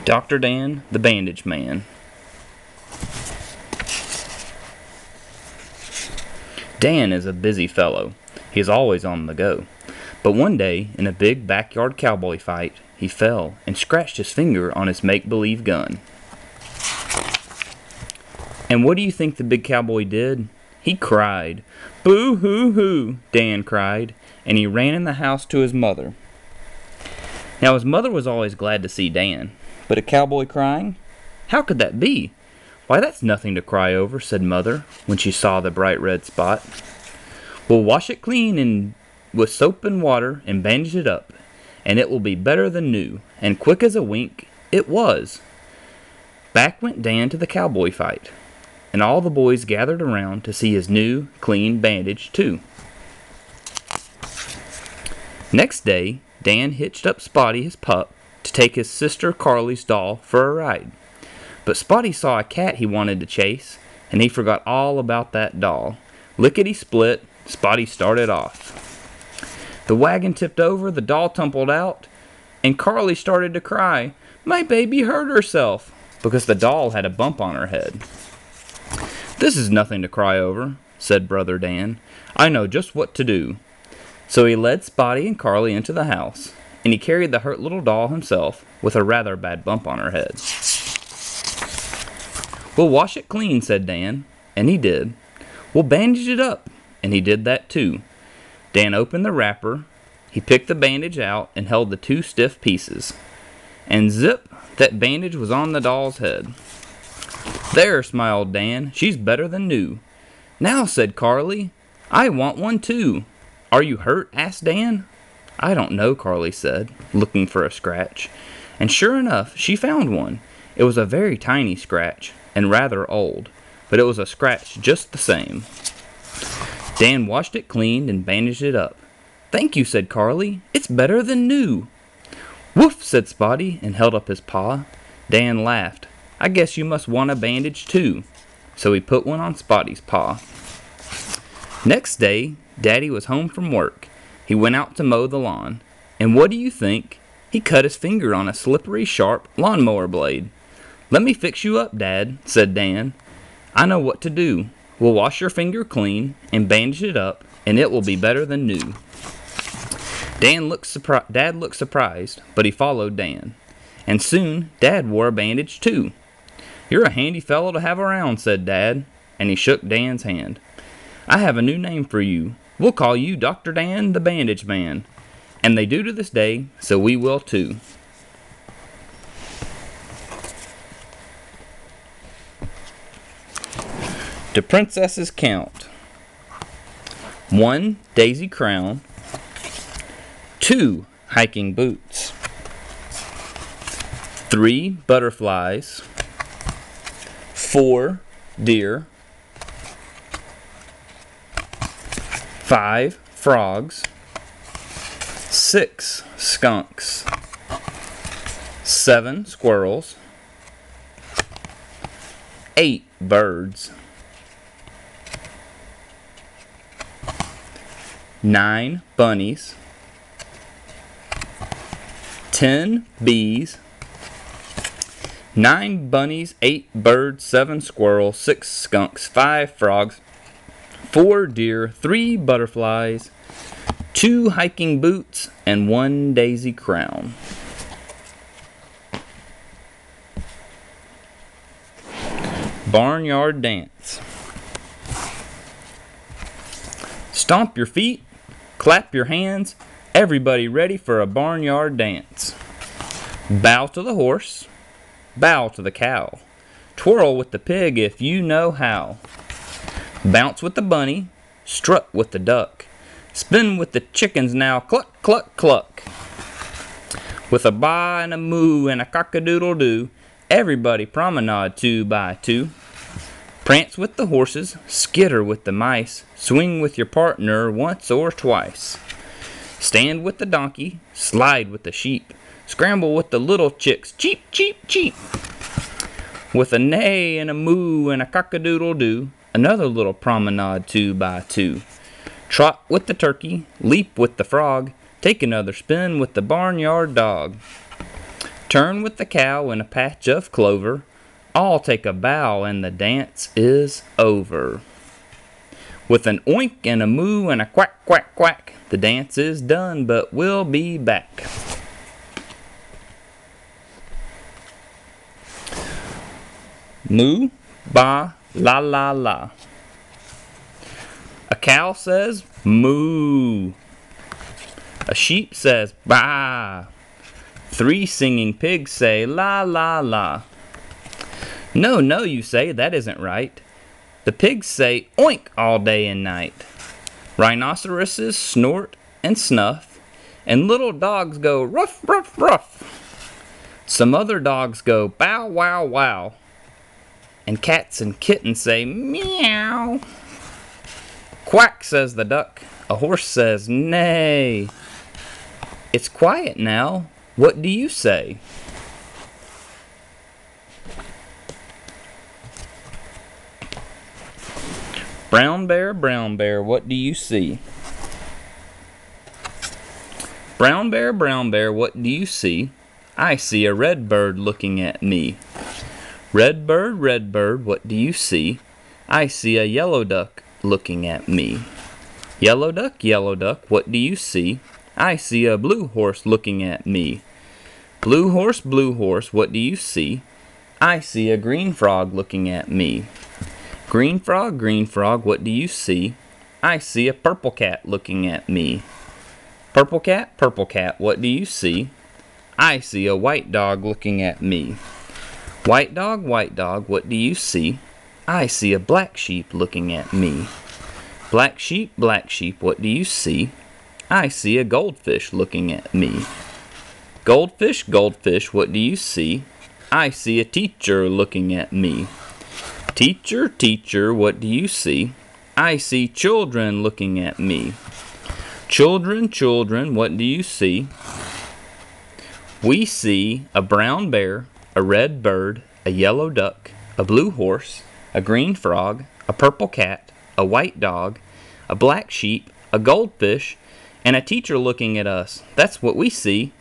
Dr. Dan, the Bandage Man. Dan is a busy fellow. He is always on the go. But one day, in a big backyard cowboy fight, he fell and scratched his finger on his make-believe gun. And what do you think the big cowboy did? He cried. "Boo-hoo-hoo," Dan cried, and he ran in the house to his mother. Now his mother was always glad to see Dan, but a cowboy crying? How could that be? "Why, that's nothing to cry over," said Mother, when she saw the bright red spot. "We'll wash it clean with soap and water and bandage it up, and it will be better than new," and quick as a wink, it was. Back went Dan to the cowboy fight, and all the boys gathered around to see his new, clean bandage, too. Next day, Dan hitched up Spotty, his pup, to take his sister Carly's doll for a ride. But Spotty saw a cat he wanted to chase, and he forgot all about that doll. Lickety-split, Spotty started off. The wagon tipped over, the doll tumbled out, and Carly started to cry, "My baby hurt herself," because the doll had a bump on her head. "This is nothing to cry over," said Brother Dan. "I know just what to do." So he led Spotty and Carly into the house, and he carried the hurt little doll himself, with a rather bad bump on her head. "We'll wash it clean," said Dan, and he did. "We'll bandage it up," and he did that too. Dan opened the wrapper, he picked the bandage out and held the two stiff pieces. And zip, that bandage was on the doll's head. "There," smiled Dan, "she's better than new." "Now," said Carly, "I want one too." "Are you hurt?" asked Dan. "I don't know," Carly said, looking for a scratch. And sure enough, she found one. It was a very tiny scratch, and rather old, but it was a scratch just the same. Dan washed it clean and bandaged it up. "Thank you," said Carly. "It's better than new." "Woof," said Spotty, and held up his paw. Dan laughed. "I guess you must want a bandage too." So he put one on Spotty's paw. Next day, Daddy was home from work. He went out to mow the lawn. And what do you think? He cut his finger on a slippery, sharp lawnmower blade. "Let me fix you up, Dad," said Dan. "I know what to do. We'll wash your finger clean and bandage it up, and it will be better than new." Dad looked surprised, but he followed Dan. And soon, Dad wore a bandage too. "You're a handy fellow to have around," said Dad, and he shook Dan's hand. "I have a new name for you. We'll call you Dr. Dan, the Bandage Man." And they do to this day, so we will too. The princesses count. 1 daisy crown. 2 hiking boots. 3 butterflies. 4 deer. 5 frogs. 6 skunks. 7 squirrels. 8 birds. 9 bunnies. 10 bees. 9 bunnies, 8 birds, 7 squirrels, 6 skunks, 5 frogs, 4 deer, 3 butterflies, 2 hiking boots, and 1 daisy crown. Barnyard dance. Stomp your feet, clap your hands, everybody ready for a barnyard dance. Bow to the horse, bow to the cow, twirl with the pig if you know how. Bounce with the bunny, strut with the duck, spin with the chickens now, cluck, cluck, cluck. With a baa and a moo and a cock-a-doodle-doo, everybody promenade 2 by 2. Prance with the horses, skitter with the mice, swing with your partner once or twice. Stand with the donkey, slide with the sheep, scramble with the little chicks, cheep, cheep, cheep. With a neigh and a moo and a cock-a-doodle-doo, another little promenade 2 by 2. Trot with the turkey, leap with the frog, take another spin with the barnyard dog. Turn with the cow in a patch of clover. All take a bow and the dance is over. With an oink and a moo and a quack, quack, quack, the dance is done, but we'll be back. Moo, ba, la, la, la. A cow says moo. A sheep says baa. 3 singing pigs say la, la, la. No, no, you say, that isn't right. The pigs say oink all day and night. Rhinoceroses snort and snuff, and little dogs go ruff, ruff, ruff. Some other dogs go bow, wow, wow. And cats and kittens say meow. Quack, says the duck. A horse says neigh. It's quiet now. What do you say? Brown bear, what do you see? Brown bear, what do you see? I see a red bird looking at me. Red bird, what do you see? I see a yellow duck looking at me. Yellow duck, what do you see? I see a blue horse looking at me. Blue horse, what do you see? I see a green frog looking at me. Green frog, what do you see? I see a purple cat looking at me. Purple cat, what do you see? I see a white dog looking at me. White dog, what do you see? I see a black sheep looking at me. Black sheep, what do you see? I see a goldfish looking at me. Goldfish, what do you see? I see a teacher looking at me. Teacher, what do you see? I see children looking at me. Children, what do you see? We see a brown bear, a red bird, a yellow duck, a blue horse, a green frog, a purple cat, a white dog, a black sheep, a goldfish, and a teacher looking at us. That's what we see.